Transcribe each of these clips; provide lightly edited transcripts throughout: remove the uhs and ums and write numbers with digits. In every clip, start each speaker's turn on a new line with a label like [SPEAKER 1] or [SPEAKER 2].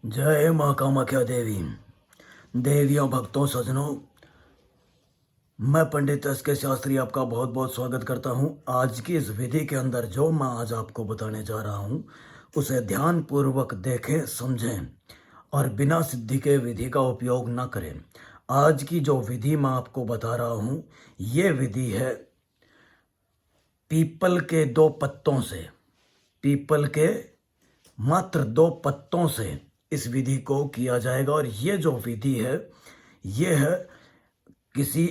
[SPEAKER 1] जय माँ कामाख्या देवी। देवियों, भक्तों, सज्जनों, मैं पंडित एस के शास्त्री आपका बहुत बहुत स्वागत करता हूँ। आज की इस विधि के अंदर जो मैं आज आपको बताने जा रहा हूँ उसे ध्यान पूर्वक देखें, समझें और बिना सिद्धि के विधि का उपयोग न करें। आज की जो विधि मैं आपको बता रहा हूँ ये विधि है पीपल के 2 पत्तों से। पीपल के मात्र 2 पत्तों से इस विधि को किया जाएगा। और ये जो विधि है ये है किसी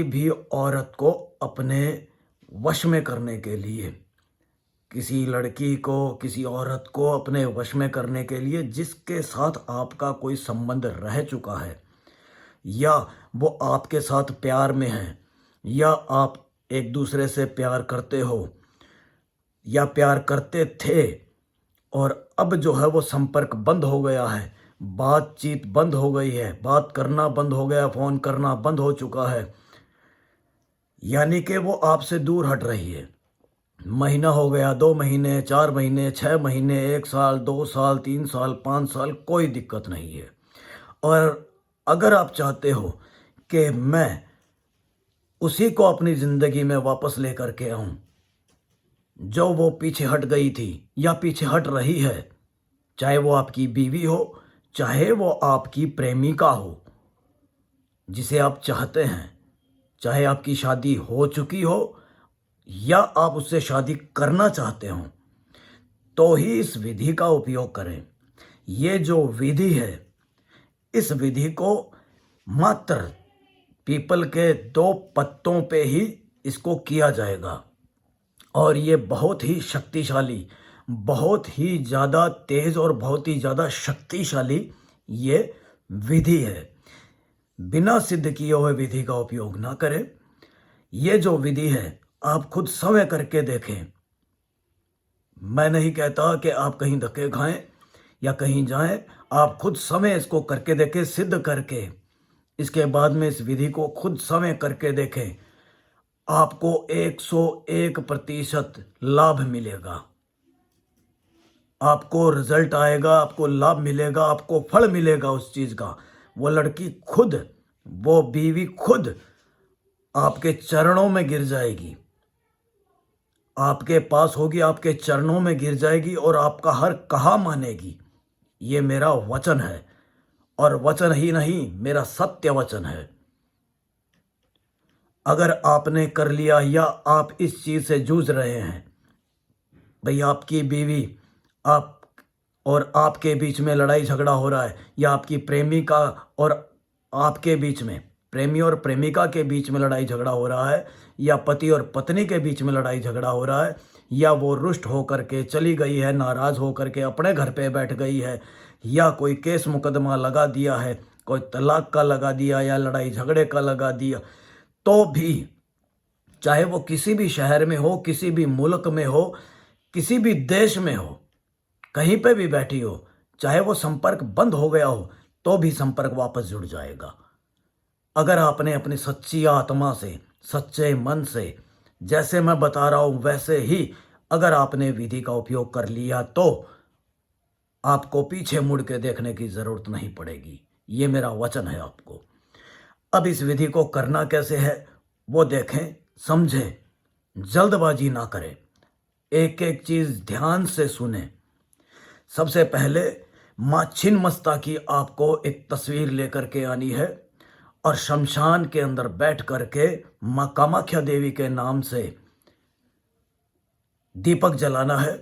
[SPEAKER 1] भी औरत को अपने वश में करने के लिए, किसी लड़की को, किसी औरत को अपने वश में करने के लिए जिसके साथ आपका कोई संबंध रह चुका है या वो आपके साथ प्यार में है या आप एक दूसरे से प्यार करते हो या प्यार करते थे और अब जो है वो संपर्क बंद हो गया है, बातचीत बंद हो गई है, बात करना बंद हो गया, फ़ोन करना बंद हो चुका है, यानी कि वो आपसे दूर हट रही है। महीना हो गया, 2 महीने, 4 महीने, 6 महीने, 1 साल, 2 साल, 3 साल, 5 साल, कोई दिक्कत नहीं है। और अगर आप चाहते हो कि मैं उसी को अपनी ज़िंदगी में वापस लेकर के आऊँ जो वो पीछे हट गई थी या पीछे हट रही है, चाहे वो आपकी बीवी हो, चाहे वो आपकी प्रेमिका हो जिसे आप चाहते हैं, चाहे आपकी शादी हो चुकी हो या आप उससे शादी करना चाहते हो, तो ही इस विधि का उपयोग करें। ये जो विधि है इस विधि को मात्र पीपल के 2 पत्तों पे ही इसको किया जाएगा। और ये बहुत ही शक्तिशाली, बहुत ही ज़्यादा तेज़ और बहुत ही ज़्यादा शक्तिशाली ये विधि है। बिना सिद्ध किए हुए विधि का उपयोग ना करें। ये जो विधि है आप खुद स्वयं करके देखें। मैं नहीं कहता कि आप कहीं धक्के खाएं या कहीं जाएं, आप खुद स्वयं इसको करके देखें, सिद्ध करके। इसके बाद में इस विधि को खुद स्वयं करके देखें, आपको 101% लाभ मिलेगा, आपको रिजल्ट आएगा, आपको लाभ मिलेगा, आपको फल मिलेगा उस चीज़ का। वो लड़की खुद, वो बीवी खुद आपके चरणों में गिर जाएगी, आपके पास होगी, आपके चरणों में गिर जाएगी और आपका हर कहा मानेगी। ये मेरा वचन है और वचन ही नहीं, मेरा सत्य वचन है। अगर आपने कर लिया या आप इस चीज़ से जूझ रहे हैं, भाई आपकी बीवी आप और आपके बीच में लड़ाई झगड़ा हो रहा है या आपकी प्रेमिका और आपके बीच में, प्रेमी और प्रेमिका के बीच में लड़ाई झगड़ा हो रहा है या पति और पत्नी के बीच में लड़ाई झगड़ा हो रहा है या वो रुष्ट होकर के चली गई है, नाराज़ होकर के अपने घर पे बैठ गई है या कोई केस मुकदमा लगा दिया है, कोई तलाक का लगा दिया या लड़ाई झगड़े का लगा दिया, तो भी चाहे वो किसी भी शहर में हो, किसी भी मुल्क में हो, किसी भी देश में हो, कहीं पे भी बैठी हो, चाहे वो संपर्क बंद हो गया हो तो भी संपर्क वापस जुड़ जाएगा। अगर आपने अपनी सच्ची आत्मा से, सच्चे मन से, जैसे मैं बता रहा हूं वैसे ही अगर आपने विधि का उपयोग कर लिया तो आपको पीछे मुड़ के देखने की जरूरत नहीं पड़ेगी। ये मेरा वचन है आपको। अब इस विधि को करना कैसे है वो देखें, समझें, जल्दबाजी ना करें, एक एक चीज ध्यान से सुने। सबसे पहले माँ छिन्नमस्ता की आपको एक तस्वीर लेकर के आनी है और शमशान के अंदर बैठ करके माँ कामाख्या देवी के नाम से दीपक जलाना है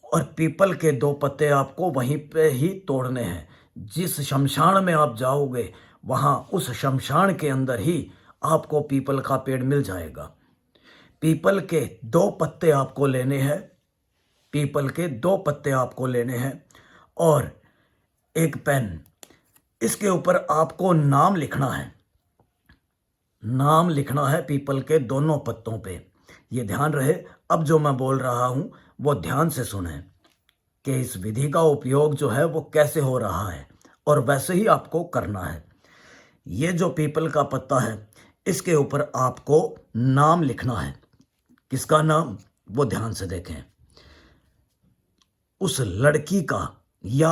[SPEAKER 1] और पीपल के 2 पत्ते आपको वहीं पे ही तोड़ने हैं। जिस शमशान में आप जाओगे वहाँ उस शमशान के अंदर ही आपको पीपल का पेड़ मिल जाएगा। पीपल के 2 पत्ते आपको लेने हैं, पीपल के 2 पत्ते आपको लेने हैं और एक पेन, इसके ऊपर आपको नाम लिखना है। नाम लिखना है पीपल के दोनों पत्तों पे। ये ध्यान रहे, अब जो मैं बोल रहा हूँ वो ध्यान से सुने कि इस विधि का उपयोग जो है वो कैसे हो रहा है और वैसे ही आपको करना है। ये जो पीपल का पत्ता है इसके ऊपर आपको नाम लिखना है। किसका नाम वो ध्यान से देखें। उस लड़की का, या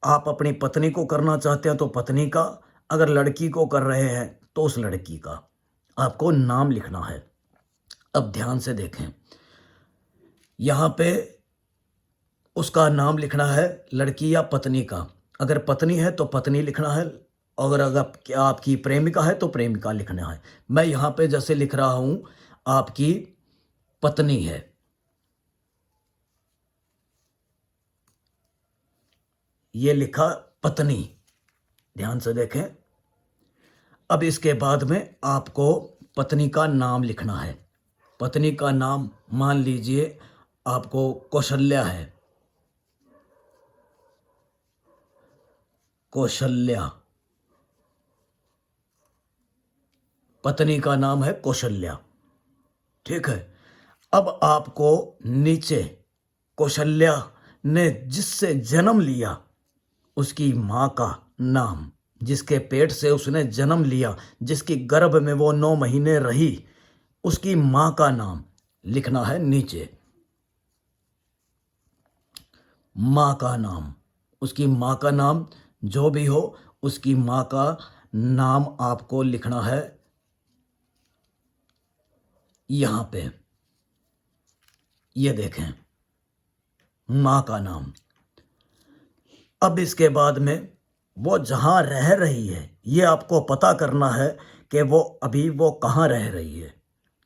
[SPEAKER 1] आप अपनी पत्नी को करना चाहते हैं तो पत्नी का, अगर लड़की को कर रहे हैं तो उस लड़की का आपको नाम लिखना है। अब ध्यान से देखें, यहाँ पे उसका नाम लिखना है, लड़की या पत्नी का। अगर पत्नी है तो पत्नी लिखना है, और अगर आपकी प्रेमिका है तो प्रेमिका लिखना है। मैं यहाँ पे जैसे लिख रहा हूँ, आपकी पत्नी है, ये लिखा पत्नी, ध्यान से देखें। अब इसके बाद में आपको पत्नी का नाम लिखना है। पत्नी का नाम मान लीजिए आपको कौशल्या है, कौशल्या, पत्नी का नाम है कौशल्या, ठीक है। अब आपको नीचे कौशल्या ने जिससे जन्म लिया उसकी माँ का नाम, जिसके पेट से उसने जन्म लिया, जिसकी गर्भ में वो 9 महीने रही, उसकी माँ का नाम लिखना है नीचे। माँ का नाम, उसकी माँ का नाम जो भी हो, उसकी माँ का नाम आपको लिखना है यहाँ पे। ये देखें, माँ का नाम। अब इसके बाद में वो जहाँ रह रही है, ये आपको पता करना है कि वो कहाँ रह रही है,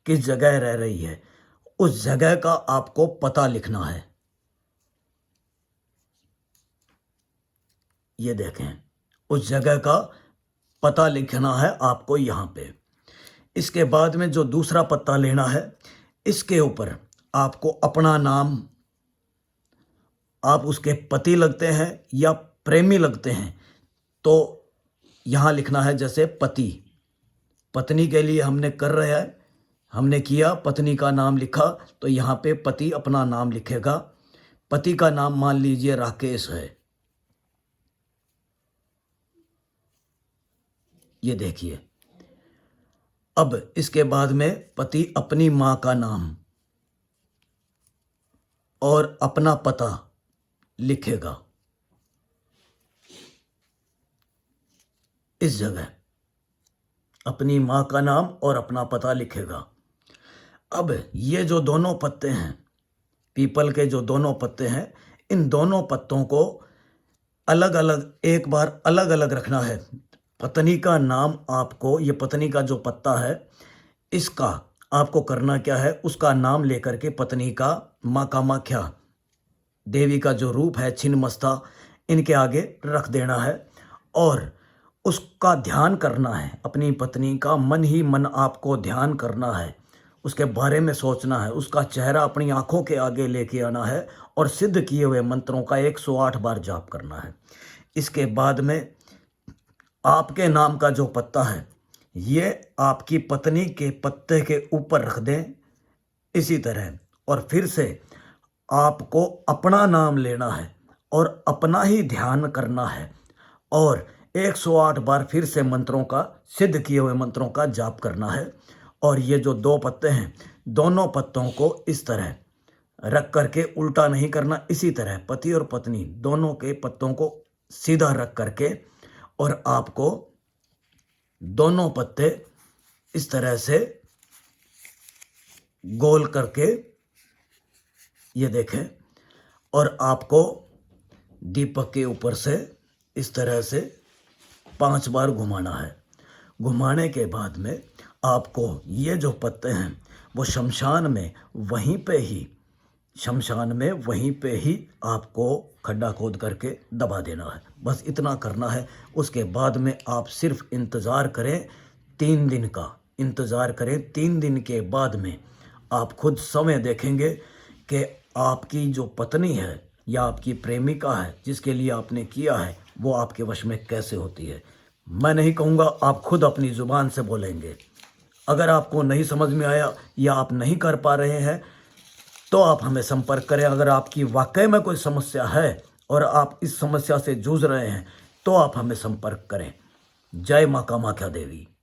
[SPEAKER 1] किस जगह रह रही है। उस जगह का आपको पता लिखना है। ये देखें, उस जगह का पता लिखना है आपको यहाँ पे। इसके बाद में जो दूसरा पत्ता लेना है, इसके ऊपर आपको अपना नाम, आप उसके पति लगते हैं या प्रेमी लगते हैं तो यहाँ लिखना है, जैसे पति। पत्नी के लिए हमने कर रहे हैं, हमने किया, पत्नी का नाम लिखा, तो यहाँ पे पति अपना नाम लिखेगा। पति का नाम मान लीजिए राकेश है, ये देखिए। अब इसके बाद में पति अपनी माँ का नाम और अपना पता लिखेगा इस जगह, अपनी माँ का नाम और अपना पता लिखेगा। अब ये जो दोनों पत्ते हैं, पीपल के जो दोनों पत्ते हैं, इन दोनों पत्तों को अलग अलग, एक बार अलग अलग रखना है। पत्नी का नाम आपको, ये पत्नी का जो पत्ता है, इसका आपको करना क्या है, उसका नाम लेकर के पत्नी का माँ कामाख्या देवी का जो रूप है, छिन्नमस्ता, इनके आगे रख देना है और उसका ध्यान करना है। अपनी पत्नी का मन ही मन आपको ध्यान करना है, उसके बारे में सोचना है, उसका चेहरा अपनी आंखों के आगे लेके आना है और सिद्ध किए हुए मंत्रों का 108 बार जाप करना है। इसके बाद में आपके नाम का जो पत्ता है, ये आपकी पत्नी के पत्ते के ऊपर रख दें इसी तरह, और फिर से आपको अपना नाम लेना है और अपना ही ध्यान करना है और 108 बार फिर से मंत्रों का, सिद्ध किए हुए मंत्रों का जाप करना है। और ये जो 2 पत्ते हैं, दोनों पत्तों को इस तरह रख करके उल्टा नहीं करना, इसी तरह पति और पत्नी दोनों के पत्तों को सीधा रख करके, और आपको दोनों पत्ते इस तरह से गोल करके, ये देखें, और आपको दीपक के ऊपर से इस तरह से 5 बार घुमाना है। घुमाने के बाद में आपको ये जो पत्ते हैं वो शमशान में वहीं पे ही आपको खड्डा खोद करके दबा देना है। बस इतना करना है। उसके बाद में आप सिर्फ इंतज़ार करें, 3 दिन का इंतज़ार करें। 3 दिन के बाद में आप खुद समय देखेंगे कि आपकी जो पत्नी है या आपकी प्रेमिका है जिसके लिए आपने किया है, वो आपके वश में कैसे होती है। मैं नहीं कहूँगा, आप खुद अपनी ज़ुबान से बोलेंगे। अगर आपको नहीं समझ में आया या आप नहीं कर पा रहे हैं तो आप हमें संपर्क करें। अगर आपकी वाकई में कोई समस्या है और आप इस समस्या से जूझ रहे हैं तो आप हमें संपर्क करें। जय माँ कामाख्या देवी।